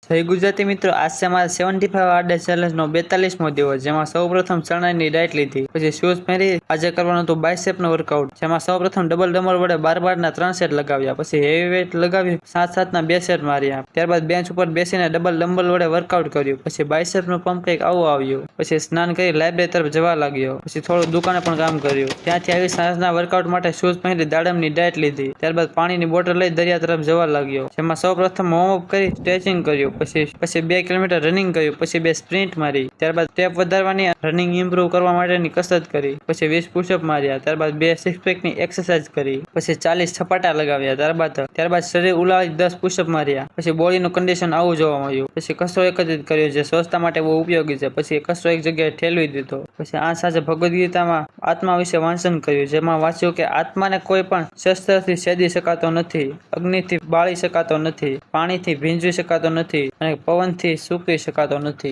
જય ગુજરાતી મિત્રો, આજ છે અમારા 75 હાર્ડ ડે ચેલેન્જનો 42મો દિવસ, જેમાં સૌપ્રથમ ચણાની ડાયટ લીધી, પછી શૂઝ પહેરી આજે કરવાનું હતું બાયસેપનું વર્કઆઉટ, જેમાં સૌપ્રથમ ડબલ ડમ્બલ વડે 12 3 સેટ લગાવ્યા, પછી હેવી વેઇટ લગાવ્યું 7 2 સેટ માર્યા, ત્યારબાદ બેન્ચ ઉપર બેસીને ડબલ ડમ્બલ વડે વર્કઆઉટ કર્યું, પછી બાયસેપનું પંપ કંઈક આવું આવ્યું, પછી સ્નાન કરી લાઇબ્રેરી તરફ જવા લાગ્યો, પછી થોડું દુકાને પણ કામ કર્યું, ત્યાંથી આવી સાંજના વર્કઆઉટ માટે શૂઝ પહેરી દાડમની ડાયટ લીધી, ત્યારબાદ પાણીની બોટલ લઈ દરિયા તરફ જવા લાગ્યો, જેમાં સૌપ્રથમ વોર્મઅપ કરી સ્ટ્રેચિંગ કર્યું, પછી 2 કિલોમીટર રનિંગ કર્યું, પછી 2 સ્પ્રિન્ટ મારી, ત્યારબાદ સ્ટેપ વધારવાની રનિંગ ઇમ્પ્રૂવ કરવા માટેની કસરત કરી, પછી 20 પુશઅપ માર્યા, ત્યારબાદ 2 સિક્સ પેકની એક્સરસાઇઝ કરી, પછી 40 છપાટા લગાવ્યા, ત્યારબાદ શરીર ઉલાળી 10 પુશઅપ માર્યા, પછી બોડીનું કન્ડિશન આવું જોવા મળ્યું, પછી કચરો એકત્રિત કર્યો જે સ્વચ્છતા માટે બહુ ઉપયોગી છે, પછી કચરો એક જગ્યાએ ઠેલવી દીધો, પછી આ સાથે ભગવદ્ ગીતામાં આત્મા વિશે વાંચન કર્યું, જેમાં વાંચ્યું કે આત્માને કોઈ પણ શસ્ત્રથી છેદી શકાતો નથી, અગ્નિથી બાળી શકાતો નથી, પાણીથી ભીંજવી શકાતો નથી અને પવનથી સૂકવી શકાતો નથી.